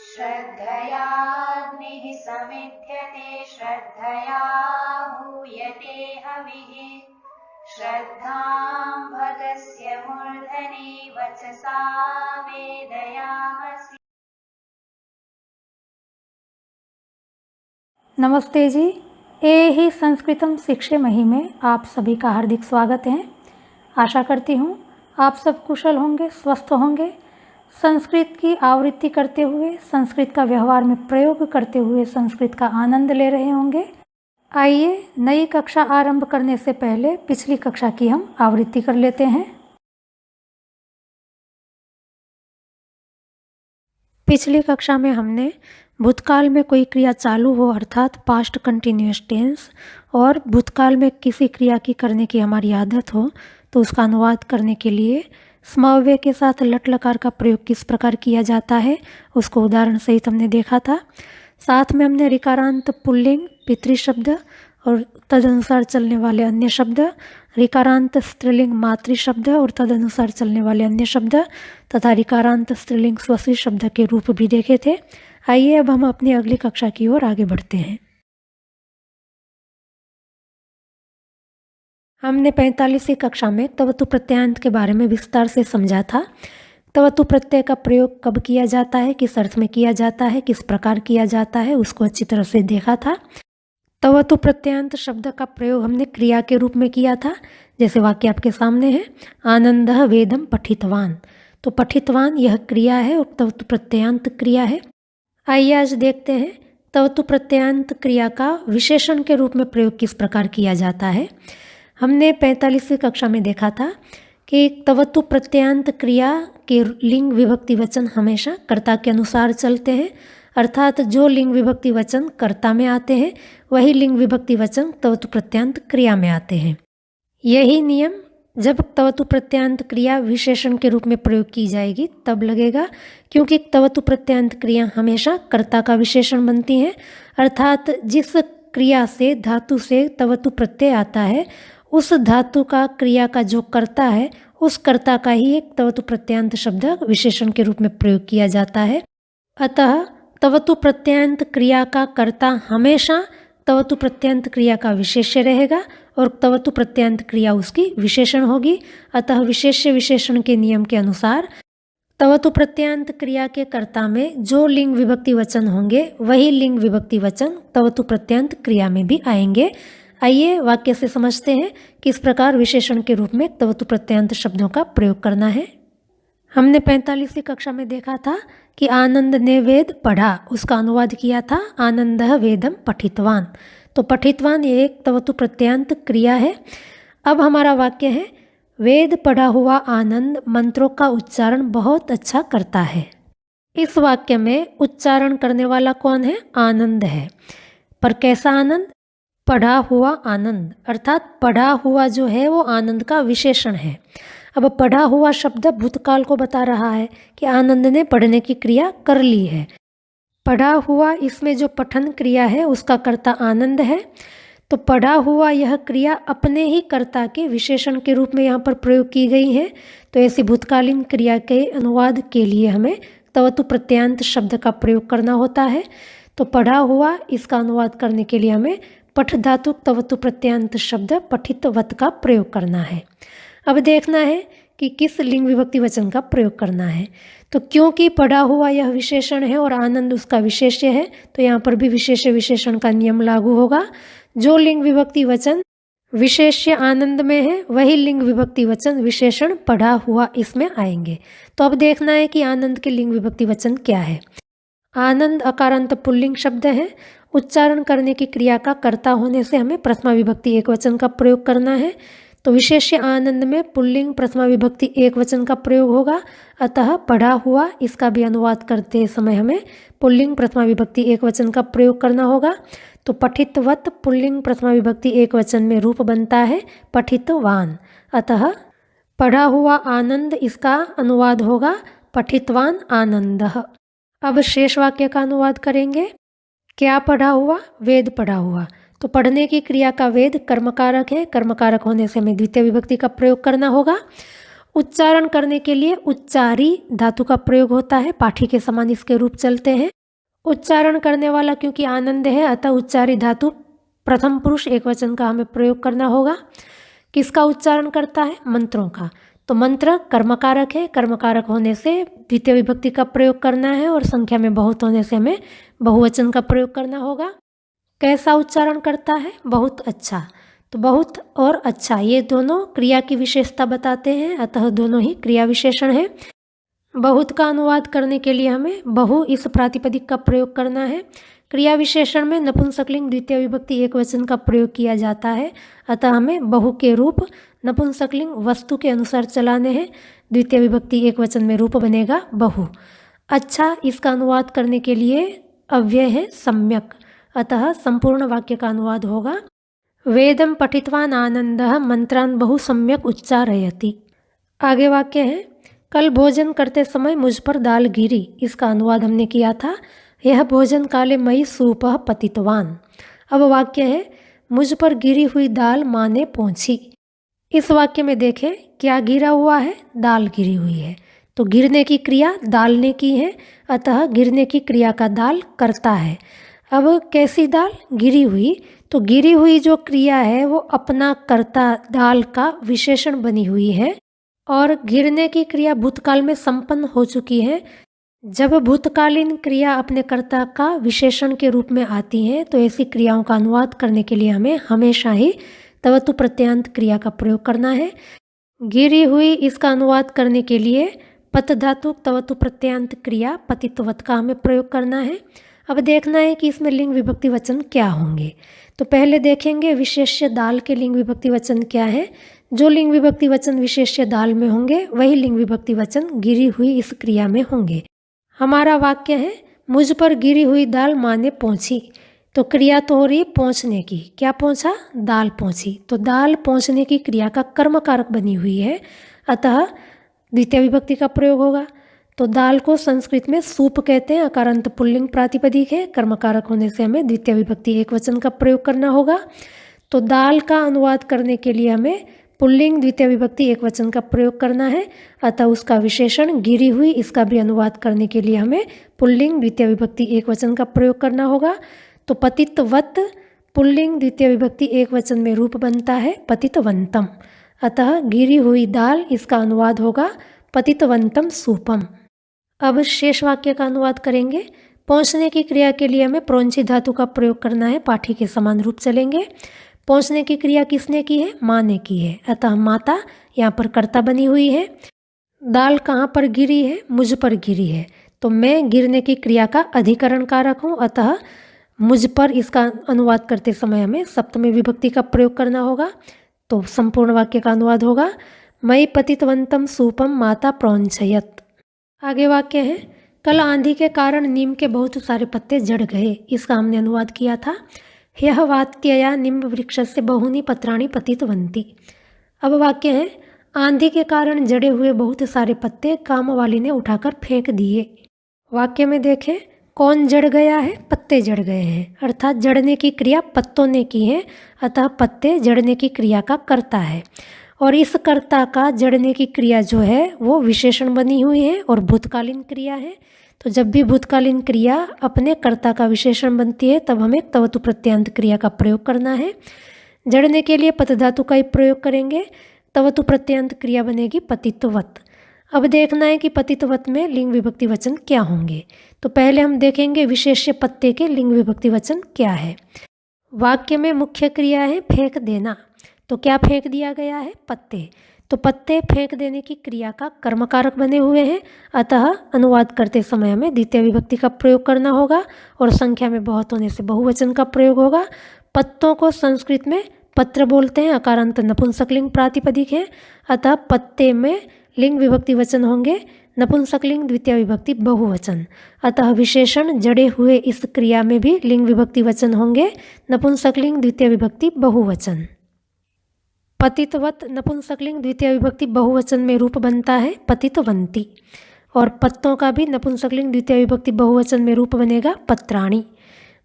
श्रद्धयाग्निः समिध्यते श्रद्धया हूयते हविः श्रद्धां भगस्य मूर्धनि वचसा वेदयामसि। नमस्ते जी। ए ही संस्कृतम शिक्षे मही में आप सभी का हार्दिक स्वागत है। आशा करती हूँ आप सब कुशल होंगे, स्वस्थ होंगे, संस्कृत की आवृत्ति करते हुए, संस्कृत का व्यवहार में प्रयोग करते हुए संस्कृत का आनंद ले रहे होंगे। आइए नई कक्षा आरंभ करने से पहले पिछली कक्षा की हम आवृत्ति कर लेते हैं। पिछली कक्षा में हमने भूतकाल में कोई क्रिया चालू हो अर्थात पास्ट कंटिन्यूअस टेंस और भूतकाल में किसी क्रिया की करने की हमारी आदत हो तो उसका अनुवाद करने के लिए समव्यय के साथ लट लकार का प्रयोग किस प्रकार किया जाता है उसको उदाहरण सहित हमने देखा था। साथ में हमने ऋकारांत पुल्लिंग पितृ शब्द और तदनुसार चलने वाले अन्य शब्द, ऋकारांत स्त्रीलिंग मातृ शब्द और तदनुसार चलने वाले अन्य शब्द तथा ऋकारांत स्त्रीलिंग स्वसी शब्द के रूप भी देखे थे। आइए अब हम अपनी अगली कक्षा की ओर आगे बढ़ते हैं। हमने 45वीं कक्षा में तवतु प्रत्ययान्त के बारे में विस्तार से समझा था। तवतु प्रत्यय का प्रयोग कब किया जाता है, किस अर्थ में किया जाता है, किस प्रकार किया जाता है, उसको अच्छी तरह से देखा था। तवतु प्रत्ययान्त शब्द का प्रयोग हमने क्रिया के रूप में किया था। जैसे वाक्य आपके सामने है, आनंदः वेदम पठितवान। तो पठितवान यह क्रिया है और तवतु प्रत्ययान्त क्रिया है। आइए आज देखते हैं तवतु प्रत्ययान्त क्रिया का विशेषण के रूप में प्रयोग किस प्रकार किया जाता है। हमने 45वीं कक्षा में देखा था कि तवतु प्रत्ययान्त क्रिया के लिंग विभक्ति वचन हमेशा कर्ता के अनुसार चलते हैं, अर्थात जो लिंग विभक्ति वचन कर्ता में आते हैं वही लिंग विभक्ति वचन तवतु प्रत्ययान्त क्रिया में आते हैं। यही नियम जब तवतु प्रत्ययान्त क्रिया विशेषण के रूप में प्रयोग की जाएगी तब लगेगा, क्योंकि तवतु प्रत्ययान्त क्रिया हमेशा कर्ता का विशेषण बनती हैं, अर्थात जिस क्रिया से धातु से तवतु प्रत्यय आता है उस धातु का क्रिया का जो कर्ता है उस कर्ता का ही एक तवतु प्रत्ययान्त शब्द विशेषण के रूप में प्रयोग किया जाता है। अतः तवतु प्रत्ययान्त क्रिया का कर्ता हमेशा तवतु प्रत्ययान्त क्रिया का विशेष्य रहेगा और तवतु प्रत्ययान्त क्रिया उसकी विशेषण होगी। अतः विशेष्य विशेषण के नियम के अनुसार तवतु प्रत्ययान्त क्रिया के कर्ता में जो लिंग विभक्ति वचन होंगे वही लिंग विभक्ति वचन तवतु प्रत्ययान्त क्रिया में भी आएंगे। आइए वाक्य से समझते हैं किस प्रकार विशेषण के रूप में तवतु प्रत्ययान्त शब्दों का प्रयोग करना है। हमने 45वीं कक्षा में देखा था कि आनंद ने वेद पढ़ा, उसका अनुवाद किया था आनंदः वेदम पठितवान। तो पठितवान ये एक तवतु प्रत्ययान्त क्रिया है। अब हमारा वाक्य है, वेद पढ़ा हुआ आनंद मंत्रों का उच्चारण बहुत अच्छा करता है। इस वाक्य में उच्चारण करने वाला कौन है? आनंद है। पर कैसा आनंद? पढ़ा हुआ आनंद, अर्थात पढ़ा हुआ जो है वो आनंद का विशेषण है। अब पढ़ा हुआ शब्द भूतकाल को बता रहा है कि आनंद ने पढ़ने की क्रिया कर ली है। पढ़ा हुआ इसमें जो पठन क्रिया है उसका कर्ता आनंद है। तो पढ़ा हुआ यह क्रिया अपने ही कर्ता के विशेषण के रूप में यहाँ पर प्रयोग की गई है। तो ऐसी भूतकालीन क्रिया के अनुवाद के लिए हमें तवतु प्रत्ययान्त शब्द का प्रयोग करना होता है। तो पढ़ा हुआ इसका अनुवाद करने के लिए हमें पठ धातु तवतु प्रत्ययान्त शब्द पठितवत का प्रयोग करना है। अब देखना है कि किस लिंग विभक्ति वचन का प्रयोग करना है। तो क्योंकि पढ़ा हुआ यह विशेषण है और आनंद उसका विशेष्य है तो यहाँ पर भी विशेष्य विशेषण का नियम लागू होगा। जो लिंग विभक्ति वचन विशेष्य आनंद में है वही लिंग विभक्ति वचन विशेषण पढ़ा हुआ इसमें आएंगे। तो अब देखना है कि आनंद के लिंग विभक्ति वचन क्या है। आनंद अकारांत पुल्लिंग शब्द है। उच्चारण करने की क्रिया का कर्ता होने से हमें प्रथमा विभक्ति एक वचन का प्रयोग करना है। तो विशेष्य आनंद में पुल्लिंग प्रथमा विभक्ति एक वचन का प्रयोग होगा। अतः पढ़ा हुआ इसका भी अनुवाद करते समय हमें पुल्लिंग प्रथमा विभक्ति एक वचन का प्रयोग करना होगा। तो पठितवत पुल्लिंग प्रथमा विभक्ति एक वचन में रूप बनता है पठितवान। अतः पढ़ा हुआ आनंद इसका अनुवाद होगा पठितवान आनंदः। अब शेष वाक्य का अनुवाद करेंगे। क्या पढ़ा हुआ? वेद पढ़ा हुआ। तो पढ़ने की क्रिया का वेद कर्मकारक है। कर्मकारक होने से हमें द्वितीय विभक्ति का प्रयोग करना होगा। उच्चारण करने के लिए उच्चारी धातु का प्रयोग होता है, पाठी के समान इसके रूप चलते हैं। उच्चारण करने वाला क्योंकि आनंद है, अतः उच्चारी धातु प्रथम पुरुष एकवचन का हमें प्रयोग करना होगा। किसका उच्चारण करता है? मंत्रों का। तो मंत्र कर्मकारक है, कर्मकारक होने से द्वितीय विभक्ति का प्रयोग करना है और संख्या में बहुत होने से हमें बहुवचन का प्रयोग करना होगा। कैसा उच्चारण करता है? बहुत अच्छा। तो बहुत और अच्छा ये दोनों क्रिया की विशेषता बताते हैं, अतः दोनों ही क्रिया विशेषण हैं। बहुत का अनुवाद करने के लिए हमें बहु इस प्रातिपदिक का प्रयोग करना है। क्रिया विशेषण में नपुंसकलिंग द्वितीय विभक्ति एकवचन का प्रयोग किया जाता है, अतः हमें बहु के रूप नपुंसकलिंग वस्तु के अनुसार चलाने हैं। द्वितीय विभक्ति एकवचन में रूप बनेगा बहु। अच्छा इसका अनुवाद करने के लिए अव्यय है सम्यक, अतः संपूर्ण वाक्य का अनुवाद होगा वेदम पठितवान आनंदः मंत्रान बहु सम्यक उच्चारयति। आगे वाक्य है कल भोजन करते समय मुझ पर दाल गिरी। इसका अनुवाद हमने किया था यह भोजन काले मई सूपः पतितवान। अब वाक्य है मुझ पर गिरी हुई दाल माँ ने पोंछी। इस वाक्य में देखें क्या गिरा हुआ है? दाल गिरी हुई है। तो गिरने की क्रिया डालने की है, अतः गिरने की क्रिया का दाल करता है। अब कैसी दाल? गिरी हुई। तो गिरी हुई जो क्रिया है वो अपना कर्ता दाल का विशेषण बनी हुई है और गिरने की क्रिया भूतकाल में संपन्न हो चुकी है। जब भूतकालीन क्रिया अपने कर्ता का विशेषण के रूप में आती है तो ऐसी क्रियाओं का अनुवाद करने के लिए हमें हमेशा ही तवतु प्रत्ययान्त क्रिया का प्रयोग करना है। गिरी हुई इसका अनुवाद करने के लिए पत धातु तवतु प्रत्ययान्त क्रिया पतित्वत का हमें प्रयोग करना है। अब देखना है कि इसमें लिंग विभक्ति वचन क्या होंगे। तो पहले देखेंगे विशेष्य दाल के लिंग विभक्ति वचन क्या है। जो लिंग विभक्ति वचन विशेष्य दाल में होंगे वही लिंग विभक्ति वचन गिरी हुई इस क्रिया में होंगे। हमारा वाक्य है मुझ पर गिरी हुई दाल माँ ने पोंछी। तो क्रिया तो हो रही है पहुँचने की। क्या पहुँचा? दाल पहुँची। तो दाल पहुँचने की क्रिया का कर्म कारक बनी हुई है, अतः द्वितीय विभक्ति का प्रयोग होगा। तो दाल को संस्कृत में सूप कहते हैं, अकारांत पुल्लिंग प्रातिपदिक है। कर्म कारक होने से हमें द्वितीय विभक्ति एकवचन का प्रयोग करना होगा। तो दाल का अनुवाद करने के लिए हमें पुल्लिंग द्वितीय विभक्ति एकवचन का प्रयोग करना है, अतः उसका विशेषण गिरी हुई इसका भी अनुवाद करने के लिए हमें पुल्लिंग द्वितीय विभक्ति एकवचन का प्रयोग करना होगा। तो पतितवत पुल्लिंग द्वितीय विभक्ति एकवचन में रूप बनता है पतितवंतम, अतः गिरी हुई दाल इसका अनुवाद होगा पतितवंतम सूपम। अब शेष वाक्य का अनुवाद करेंगे। पहुँचने की क्रिया के लिए हमें प्रोंछी धातु का प्रयोग करना है, पाठी के समान रूप चलेंगे। पहुँचने की क्रिया किसने की है? माँ ने की है, अतः माता यहाँ पर कर्ता बनी हुई है। दाल कहाँ पर गिरी है? मुझ पर गिरी है। तो मैं गिरने की क्रिया का अधिकरण कारक हूँ, अतः मुझ पर इसका अनुवाद करते समय हमें सप्तमी विभक्ति का प्रयोग करना होगा। तो संपूर्ण वाक्य का अनुवाद होगा मयि पतितवंतम सूपम माता प्रोंछयत। आगे वाक्य है कल आंधी के कारण नीम के बहुत सारे पत्ते जड़ गए। इसका हमने अनुवाद किया था यह वात्यया निम्ब वृक्षस्य बहुनी पत्राणि पतितवन्ति। अब वाक्य है आंधी के कारण जड़े हुए बहुत सारे पत्ते कामवाली ने उठाकर फेंक दिए। वाक्य में देखें कौन जड़ गया है? पत्ते जड़ गए हैं, अर्थात जड़ने की क्रिया पत्तों ने की है, अतः पत्ते जड़ने की क्रिया का कर्ता है। और इस कर्ता का जड़ने की क्रिया जो है वो विशेषण बनी हुई है और भूतकालीन क्रिया है। तो जब भी भूतकालीन क्रिया अपने कर्ता का विशेषण बनती है तब हमें तवतु प्रत्ययान्त क्रिया का प्रयोग करना है। जड़ने के लिए पत धातु का ही प्रयोग करेंगे, तवतु प्रत्ययान्त क्रिया बनेगी पतित्वत। अब देखना है कि पतित्वत में लिंग विभक्ति वचन क्या होंगे। तो पहले हम देखेंगे विशेष्य पत्ते के लिंग विभक्ति वचन क्या है। वाक्य में मुख्य क्रिया है फेंक देना। तो क्या फेंक दिया गया है? पत्ते। तो पत्ते फेंक देने की क्रिया का कर्मकारक बने हुए हैं, अतः अनुवाद करते समय हमें द्वितीय विभक्ति का प्रयोग करना होगा और संख्या में बहुत होने से बहुवचन का प्रयोग होगा। पत्तों को संस्कृत में पत्र बोलते हैं, अकारांत नपुंसकलिंग प्रातिपदिक है, अतः पत्ते में लिंग विभक्ति वचन होंगे नपुंसकलिंग द्वितीय विभक्ति बहुवचन, अतः विशेषण जड़े हुए इस क्रिया में भी लिंग विभक्ति वचन होंगे नपुंसकलिंग द्वितीय विभक्ति बहुवचन। पतितवत नपुंसकलिंग द्वितीय विभक्ति बहुवचन में रूप बनता है पतितवंती और पत्तों का भी नपुंसकलिंग द्वितीय विभक्ति बहुवचन में रूप बनेगा पत्राणि।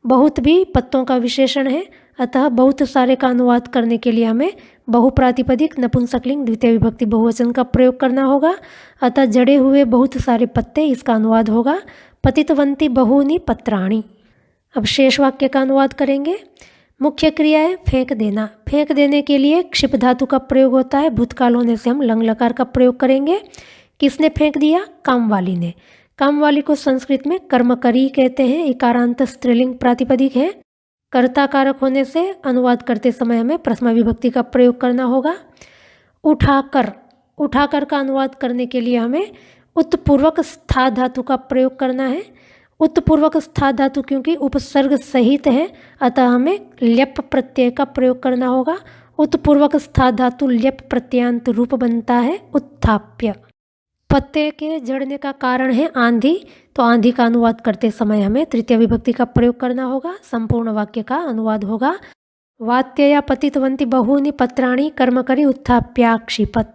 बहुत भी पत्तों का विशेषण है, अतः बहुत सारे का अनुवाद करने के लिए हमें बहुप्रातिपदिक नपुंसकलिंग द्वितीय विभक्ति बहुवचन का प्रयोग करना होगा। अतः जड़े हुए बहुत सारे पत्ते, इसका अनुवाद होगा पतितवंती बहूनि पत्राणि। अब शेष वाक्य का अनुवाद करेंगे। मुख्य क्रिया है फेंक देना। फेंक देने के लिए क्षिप धातु का प्रयोग होता है। भूतकाल होने से हम लंग लकार का प्रयोग करेंगे। किसने फेंक दिया? कामवाली ने। कामवाली को संस्कृत में कर्मकरी कहते हैं। इकारांत स्त्रीलिंग प्रातिपदिक है। कर्ता कारक होने से अनुवाद करते समय हमें प्रथमा विभक्ति का प्रयोग करना होगा। उठाकर, उठाकर का अनुवाद करने के लिए हमें उत्पूर्वक स्था धातु का प्रयोग करना है। उत्पूर्वक स्था धातु क्योंकि उपसर्ग सहित है, अतः हमें ल्यप प्रत्यय का प्रयोग करना होगा। उत्पूर्वक स्था धातु ल्यप प्रत्ययांत रूप बनता है उत्थाप्य। पत्ते के जड़ने का कारण है आंधी, तो आंधी का अनुवाद करते समय हमें तृतीय विभक्ति का प्रयोग करना होगा। संपूर्ण वाक्य का अनुवाद होगा वात्यया पतितवंती बहूनि पत्राणि कर्मकरी उत्थाप्याक्षिपत।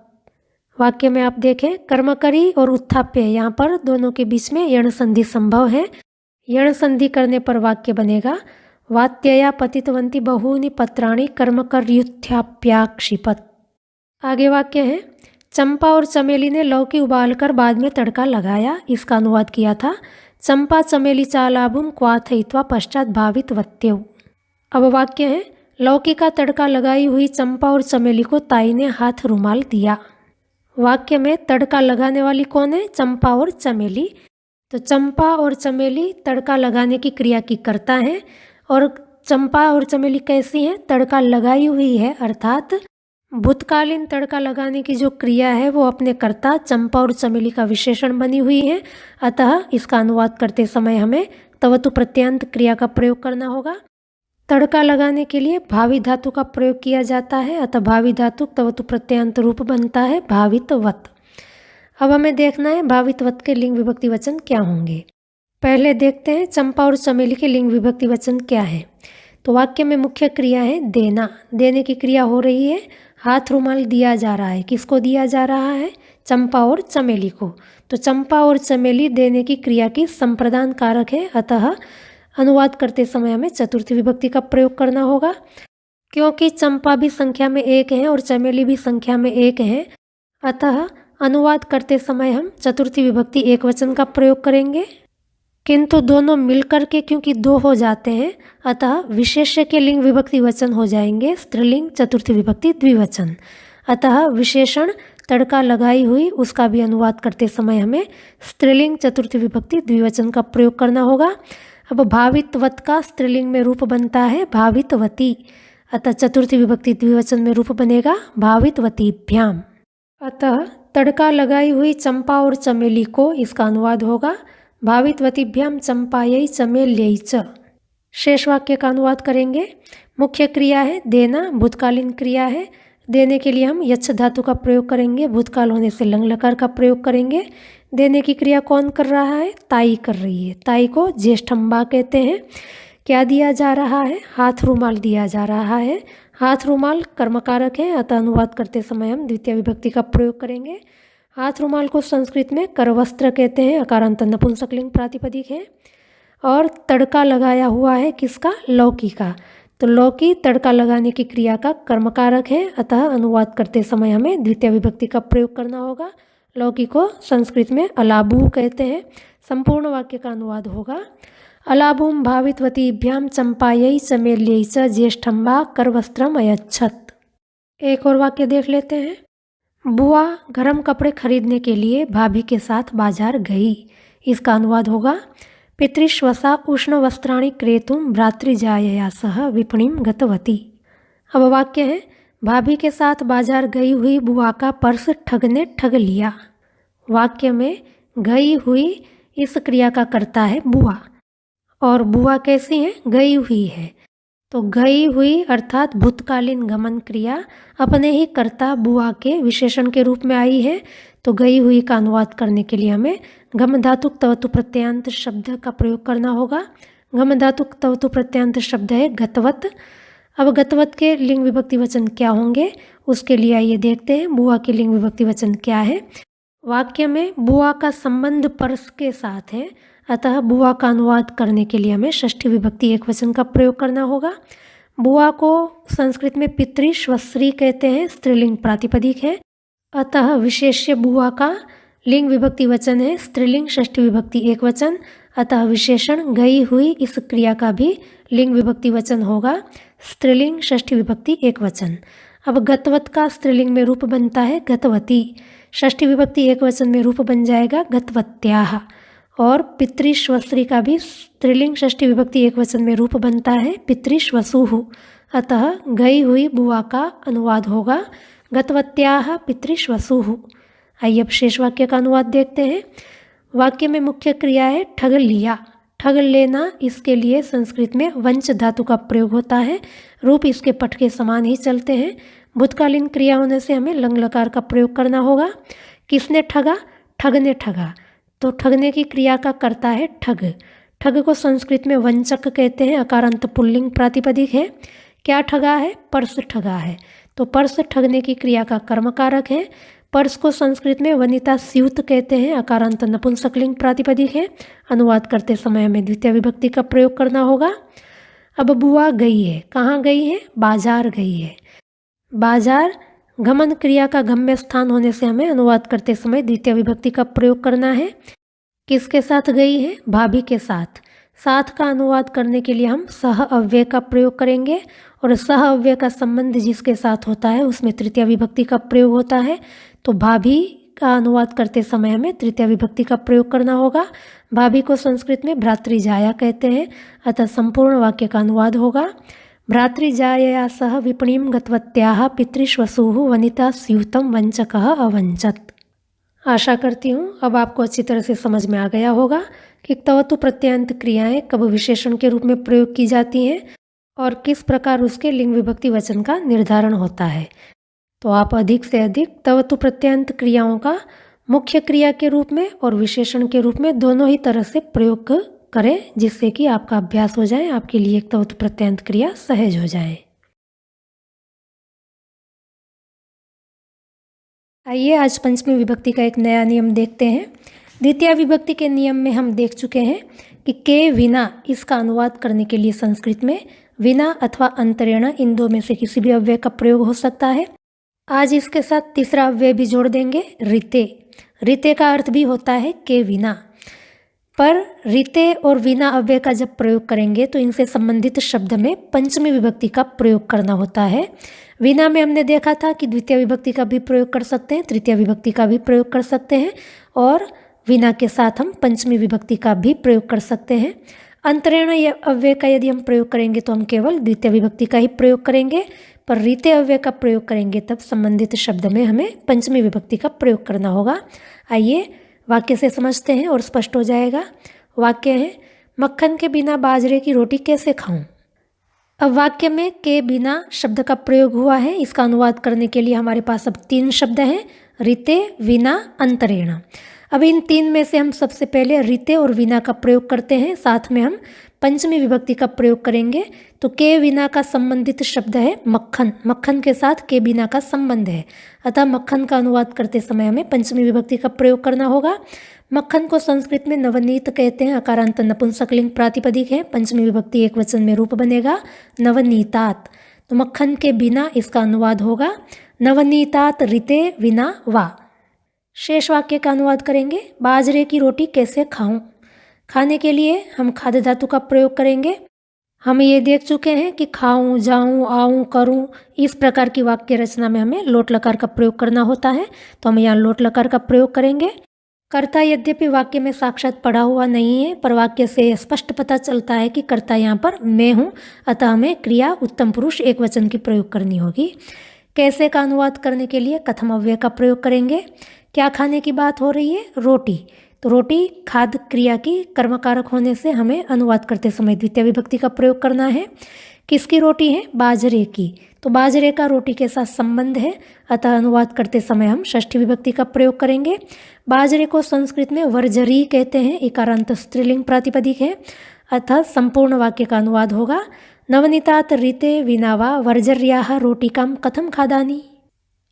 वाक्य में आप देखें कर्मकरी और उत्थाप्य, यहाँ पर दोनों के बीच में यण संधि संभव है। यण संधि करने पर वाक्य बनेगा वात्यया पतितवंती बहूनि पत्राणि कर्मकर्युत्थाप्याक्षिपत। आगे वाक्य है चंपा और चमेली ने लौकी उबालकर बाद में तड़का लगाया। इसका अनुवाद किया था चंपा चमेली चालाभुम क्वाथयित्वा पश्चात भावित वत्यौ। अब वाक्य है लौकी का तड़का लगाई हुई चंपा और चमेली को ताई ने हाथ रुमाल दिया। वाक्य में तड़का लगाने वाली कौन है? चंपा और चमेली। तो चंपा और चमेली तड़का लगाने की क्रिया की कर्ता हैं और चंपा और चमेली कैसी हैं? तड़का लगाई हुई है, अर्थात भूतकालीन तड़का लगाने की जो क्रिया है वो अपने कर्ता चंपा और चमेली का विशेषण बनी हुई है। अतः इसका अनुवाद करते समय हमें तवतु प्रत्ययांत क्रिया का प्रयोग करना होगा। तड़का लगाने के लिए भावी धातु का प्रयोग किया जाता है, अतः भावी धातु तवतु प्रत्ययांत रूप बनता है भावितवत। अब हमें देखना है भावितवत के लिंग विभक्ति वचन क्या होंगे। पहले देखते हैं चंपा और चमेली के लिंग विभक्ति वचन क्या है। तो वाक्य में मुख्य क्रिया है देना। देने की क्रिया हो रही है, हाथ रुमाल दिया जा रहा है। किसको दिया जा रहा है? चंपा और चमेली को। तो चंपा और चमेली देने की क्रिया की संप्रदान कारक है, अतः अनुवाद करते समय हमें चतुर्थी विभक्ति का प्रयोग करना होगा। क्योंकि चंपा भी संख्या में एक है और चमेली भी संख्या में एक है, अतः अनुवाद करते समय हम चतुर्थी विभक्ति एक वचन का प्रयोग करेंगे। किंतु दोनों मिलकर के क्योंकि दो हो जाते हैं, अतः विशेष्य के लिंग विभक्ति वचन हो जाएंगे स्त्रीलिंग चतुर्थी विभक्ति द्विवचन। अतः विशेषण तड़का लगाई हुई उसका भी अनुवाद करते समय हमें स्त्रीलिंग चतुर्थी विभक्ति द्विवचन का प्रयोग करना होगा। अब भावितवत का स्त्रीलिंग में रूप बनता है भावितवती, अतः चतुर्थी विभक्ति द्विवचन में रूप बनेगा भावितवतीभ्याम। अतः तड़का लगाई हुई चंपा और चमेली को इसका अनुवाद होगा भावितवतीभ्याम चंपायै चमेल्यै च। शेष वाक्य का अनुवाद करेंगे। मुख्य क्रिया है देना, भूतकालीन क्रिया है। देने के लिए हम यच्छ धातु का प्रयोग करेंगे। भूतकाल होने से लंग लकार का प्रयोग करेंगे। देने की क्रिया कौन कर रहा है? ताई कर रही है। ताई को ज्येष्ठंबा कहते हैं। क्या दिया जा रहा है? हाथ रुमाल दिया जा रहा है। हाथ रुमाल कर्मकारक है, अतः अनुवाद करते समय हम द्वितीय विभक्ति का प्रयोग करेंगे। हाथ रुमाल को संस्कृत में करवस्त्र कहते हैं। अकारांत नपुंसकलिंग प्रातिपदिक है। और तड़का लगाया हुआ है किसका? लौकी का। तो लौकी तड़का लगाने की क्रिया का कर्मकारक है, अतः अनुवाद करते समय हमें द्वितीय विभक्ति का प्रयोग करना होगा। लौकी को संस्कृत में अलाबू कहते हैं। संपूर्ण वाक्य का अनुवाद होगा अलाबूम भावितवतीभ्याम चंपायै चमेल्यै च ज्येष्ठंबा करवस्त्रम अयच्छत। एक और वाक्य देख लेते हैं। बुआ गर्म कपड़े खरीदने के लिए भाभी के साथ बाजार गई। इसका अनुवाद होगा पितृश्वसा उष्ण वस्त्राणि क्रेतुम भ्रातृजायया सह विपणिम गतवती। अब वाक्य है भाभी के साथ बाजार गई हुई बुआ का पर्स ठग ने ठग लिया। वाक्य में गई हुई इस क्रिया का कर्ता है बुआ, और बुआ कैसी है? गई हुई है। तो गई हुई अर्थात भूतकालीन गमन क्रिया अपने ही कर्ता बुआ के विशेषण के रूप में आई है। तो गई हुई का अनुवाद करने के लिए हमें गम धातुक तवतु प्रत्ययांत शब्द का प्रयोग करना होगा। गम धातुक तवतु प्रत्ययांत शब्द है गतवत। अब गतवत के लिंग विभक्ति वचन क्या होंगे उसके लिए आइए देखते हैं बुआ के लिंग विभक्ति वचन क्या है। वाक्य में बुआ का संबंध पर्स के साथ है, अतः बुआ का अनुवाद करने के लिए हमें षष्ठी विभक्ति एक वचन का प्रयोग करना होगा। बुआ को संस्कृत में पितृ श्वश्री कहते हैं, स्त्रीलिंग प्रातिपदिक है। अतः विशेष्य बुआ का लिंग विभक्ति वचन है, स्त्रीलिंग षष्ठी विभक्ति एक वचन। अतः विशेषण गई हुई इस क्रिया का भी लिंग विभक्ति वचन होगा, स्त्रीलिंग षष्ठी विभक्ति एक वचन। अब गतवत का स्त्रीलिंग में रूप बनता है गतवती, षष्ठी विभक्ति एक वचन में रूप बन जाएगा गतवत्याः। और पितृश्वश्री का भी स्त्रीलिंग षष्ठी विभक्ति एक वचन में रूप बनता है पितृश्वसुः। अतः गई हुई बुआ का अनुवाद होगा गतवत्याः पितृश्वसुः। आइए अब शेष वाक्य का अनुवाद देखते हैं। वाक्य में मुख्य क्रिया है ठग लिया, ठग लेना। इसके लिए संस्कृत में वंच धातु का प्रयोग होता है, रूप इसके पठ के समान ही चलते हैं। भूतकालीन क्रिया होने से हमें लंग लकार का प्रयोग करना होगा। किसने ठगा? ठग ने ठगा। तो ठगने की क्रिया का कर्ता है ठग। ठग को संस्कृत में वंचक कहते हैं, अकारांत पुल्लिंग प्रातिपदिक है। क्या ठगा है? पर्स ठगा है। तो पर्स ठगने की क्रिया का कर्मकारक है। पर्स को संस्कृत में वनिता स्यूत कहते हैं, अकारांत नपुंसकलिंग प्रातिपदिक है। अनुवाद करते समय हमें द्वितीय विभक्ति का प्रयोग करना होगा। अब बुआ गई है, कहाँ गई है? बाजार गई है। बाजार गमन क्रिया का गम्य स्थान होने से हमें अनुवाद करते समय द्वितीय विभक्ति का प्रयोग करना है। किसके साथ गई है? भाभी के साथ। साथ का अनुवाद करने के लिए हम सह अव्यय का प्रयोग करेंगे, और सह अव्यय का संबंध जिसके साथ होता है उसमें तृतीय विभक्ति का प्रयोग होता है। तो भाभी का अनुवाद करते समय हमें तृतीय विभक्ति का प्रयोग करना होगा। भाभी को संस्कृत में भ्रातृजाया कहते हैं, अतः संपूर्ण वाक्य का अनुवाद होगा भ्रातृजायया सह विपणीं गतवत्याः पितृश्वसुः वनिता स्यूतं वंचकः अवंचत। आशा करती हूँ अब आपको अच्छी तरह से समझ में आ गया होगा कि तवतु प्रत्ययान्त क्रियाएं कब विशेषण के रूप में प्रयोग की जाती हैं और किस प्रकार उसके लिंग विभक्ति वचन का निर्धारण होता है। तो आप अधिक से अधिक तवतु प्रत्ययान्त क्रियाओं का मुख्य क्रिया के रूप में और विशेषण के रूप में दोनों ही तरह से प्रयोग करें, जिससे कि आपका अभ्यास हो जाए, आपके लिए एक तवतु प्रत्ययान्त क्रिया सहज हो जाए। आइए आज पंचमी विभक्ति का एक नया नियम देखते हैं। द्वितीय विभक्ति के नियम में हम देख चुके हैं कि के विना इसका अनुवाद करने के लिए संस्कृत में विना अथवा अंतरेण इन दो में से किसी भी अव्यय का प्रयोग हो सकता है। आज इसके साथ तीसरा अव्यय भी जोड़ देंगे, रिते। रिते का अर्थ भी होता है के विना, पर रिते और विना अव्यय का जब प्रयोग करेंगे तो इनसे संबंधित शब्द में पंचमी विभक्ति का प्रयोग करना होता है। विना में हमने देखा था कि द्वितीय विभक्ति का भी प्रयोग कर सकते हैं, तृतीय विभक्ति का भी प्रयोग कर सकते हैं, और विना के साथ हम पंचमी विभक्ति का भी प्रयोग कर सकते हैं। अंतरेण अव्यय का यदि हम प्रयोग करेंगे तो हम केवल द्वितीय विभक्ति का ही प्रयोग करेंगे, पर रिते अव्यय का प्रयोग करेंगे तब संबंधित शब्द में हमें पंचमी विभक्ति का प्रयोग करना होगा। आइए वाक्य से समझते हैं और स्पष्ट हो जाएगा। वाक्य है, मक्खन के बिना बाजरे की रोटी कैसे खाऊं। अब वाक्य में के बिना शब्द का प्रयोग हुआ है। इसका अनुवाद करने के लिए हमारे पास अब तीन शब्द हैं, रिते, विना, अंतरेण। अब इन तीन में से हम सबसे पहले रिते और विना का प्रयोग करते हैं, साथ में हम पंचमी विभक्ति का प्रयोग करेंगे। तो के विना का संबंधित शब्द है मक्खन। मक्खन के साथ के बिना का संबंध है, अतः मक्खन का अनुवाद करते समय हमें पंचमी विभक्ति का प्रयोग करना होगा। मक्खन को संस्कृत में नवनीत कहते हैं, अकारांत नपुंसकलिंग प्रातिपदिक है। पंचमी विभक्ति एक वचन में रूप बनेगा नवनीतात। तो मक्खन के बिना इसका अनुवाद होगा नवनीतात रिते विना वा। शेष वाक्य का अनुवाद करेंगे, बाजरे की रोटी कैसे खाऊं। खाने के लिए हम खाद्य धातु का प्रयोग करेंगे। हम ये देख चुके हैं कि खाऊं, जाऊं, आऊं, करूं, इस प्रकार की वाक्य रचना में हमें लोट लकार का प्रयोग करना होता है, तो हम यहाँ लोट लकार का प्रयोग करेंगे। कर्ता यद्यपि वाक्य में साक्षात पड़ा हुआ नहीं है, पर वाक्य से स्पष्ट पता चलता है कि कर्ता यहाँ पर मैं हूँ, अतः हमें क्रिया उत्तम पुरुष एक वचन की प्रयोग करनी होगी। कैसे का अनुवाद करने के लिए कथम अव्यय का प्रयोग करेंगे। क्या खाने की बात हो रही है? रोटी। तो रोटी खाद्य क्रिया की कर्मकारक होने से हमें अनुवाद करते समय द्वितीय विभक्ति का प्रयोग करना है। किसकी रोटी है? बाजरे की। तो बाजरे का रोटी के साथ संबंध है, अतः अनुवाद करते समय हम षष्ठी विभक्ति का प्रयोग करेंगे। बाजरे को संस्कृत में वर्जरी कहते हैं, इकारांत स्त्रीलिंग प्रातिपदिक है, अतः संपूर्ण वाक्य का अनुवाद होगा नवनीतात रिते विना वा वर्जर्याः रोटिकां कथम खादानी।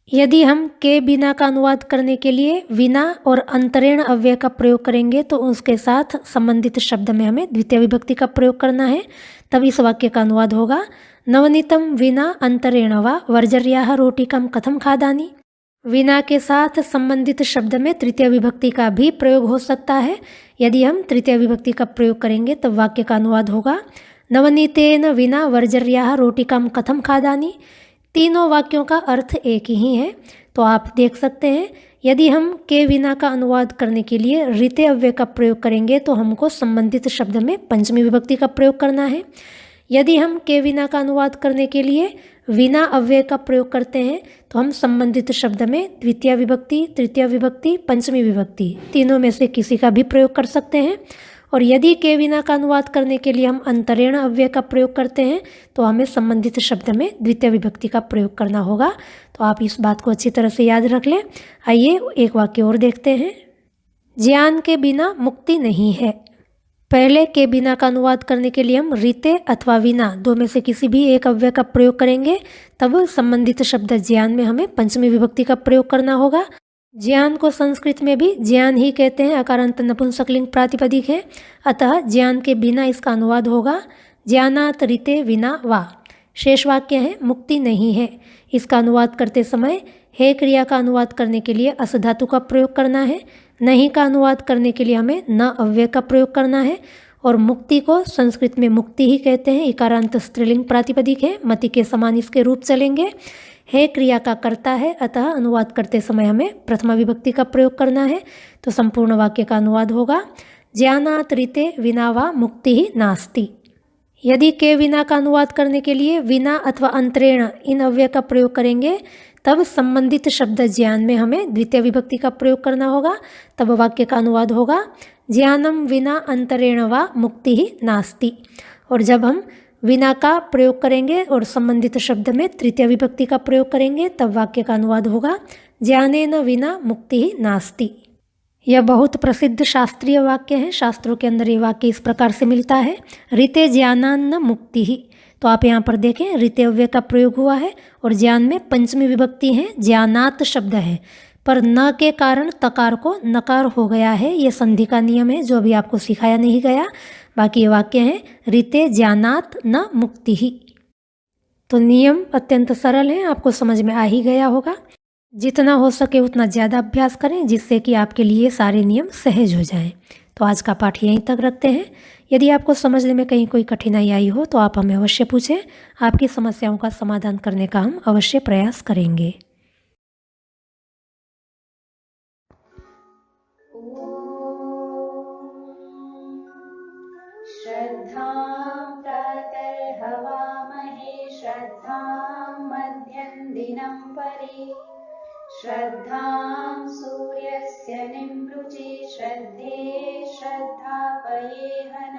यदि हम के बिना का अनुवाद करने के लिए विना और अंतरेण अव्यय का प्रयोग करेंगे तो उसके साथ संबंधित शब्द में हमें द्वितीय विभक्ति का प्रयोग करना है, तब इस वाक्य का अनुवाद होगा नवनीतम विना अंतरेण वा वर्जर्याः रोटिकां कथं खादानि। विना के साथ संबंधित शब्द में तृतीय विभक्ति का भी प्रयोग हो सकता है। यदि हम तृतीय विभक्ति का प्रयोग करेंगे तब वाक्य का अनुवाद होगा नवनीतेन विना वर्जर्याः रोटिकां कथं खादानि। तीनों वाक्यों का अर्थ एक ही है। तो आप देख सकते हैं यदि हम के विना का अनुवाद करने के लिए ऋते अव्यय का प्रयोग करेंगे तो हमको संबंधित शब्द में पंचमी विभक्ति का प्रयोग करना है। यदि हम के विना का अनुवाद करने के लिए विना अव्यय का प्रयोग करते हैं तो हम संबंधित शब्द में द्वितीय विभक्ति, तृतीय विभक्ति, पंचमी विभक्ति तीनों में से किसी का भी प्रयोग कर सकते हैं। और यदि के विना का अनुवाद करने के लिए हम अंतरेण अव्यय का प्रयोग करते हैं तो हमें संबंधित शब्द में द्वितीय विभक्ति का प्रयोग करना होगा। तो आप इस बात को अच्छी तरह से याद रख लें। आइए एक वाक्य और देखते हैं। ज्ञान के बिना मुक्ति नहीं है। पहले के बिना का अनुवाद करने के लिए हम ऋते अथवा विना दो में से किसी भी एक अव्यय का प्रयोग करेंगे, तब संबंधित शब्द ज्ञान में हमें पंचमी विभक्ति का प्रयोग करना होगा। ज्ञान को संस्कृत में भी ज्ञान ही कहते हैं, अकारांत नपुंसकलिंग प्रातिपदिक है, अतः ज्ञान के बिना इसका अनुवाद होगा ज्ञानात ऋते विना वा। शेष वाक्य है मुक्ति नहीं है। इसका अनुवाद करते समय हे क्रिया का अनुवाद करने के लिए अस धातु का प्रयोग करना है, नहीं का अनुवाद करने के लिए हमें न अव्यय का प्रयोग करना है। और मुक्ति को संस्कृत में मुक्ति ही कहते हैं, इकारांत स्त्रीलिंग प्रातिपदिक है, मति के समान इसके रूप चलेंगे। हे क्रिया का कर्ता है, अतः अनुवाद करते समय हमें प्रथमा विभक्ति का प्रयोग करना है। तो संपूर्ण वाक्य का अनुवाद होगा ज्ञानात ऋते विना वा मुक्ति ही नास्ति। यदि के विना का अनुवाद करने के लिए विना अथवा अंतरेण इन अव्यय का प्रयोग करेंगे तब संबंधित शब्द ज्ञान में हमें द्वितीय विभक्ति का प्रयोग करना होगा। तब वाक्य का अनुवाद होगा ज्ञानम विना अंतरेण वा मुक्ति ही नास्ति। और जब हम विना का प्रयोग करेंगे और संबंधित शब्द में तृतीय विभक्ति का प्रयोग करेंगे तब वाक्य का अनुवाद होगा ज्ञानेन विना मुक्ति ही नास्ति। यह बहुत प्रसिद्ध शास्त्रीय वाक्य है। शास्त्रों के अंदर ये वाक्य इस प्रकार से मिलता है ऋते ज्ञानान्न मुक्ति ही। तो आप यहाँ पर देखें ऋते अव्यय का प्रयोग हुआ है और ज्ञान में पंचमी विभक्ति है, ज्ञानात शब्द है, पर न के कारण तकार को नकार हो गया है। ये संधि का नियम है जो अभी आपको सिखाया नहीं गया। बाकी ये वाक्य है ऋते ज्ञानात न मुक्ति ही। तो नियम अत्यंत सरल है, आपको समझ में आ ही गया होगा। जितना हो सके उतना ज़्यादा अभ्यास करें जिससे कि आपके लिए सारे नियम सहज हो जाएं। तो आज का पाठ यहीं तक रखते हैं। यदि आपको समझने में कहीं कोई कठिनाई आई हो तो आप हमें अवश्य पूछें। आपकी समस्याओं का समाधान करने का हम अवश्य प्रयास करेंगे। श्रद्धां प्रातर्हवामहे श्रद्धां मध्यं दिनं परि श्रद्धां सूर्यस्य निमृचे श्रद्धे श्रद्धापये हरे।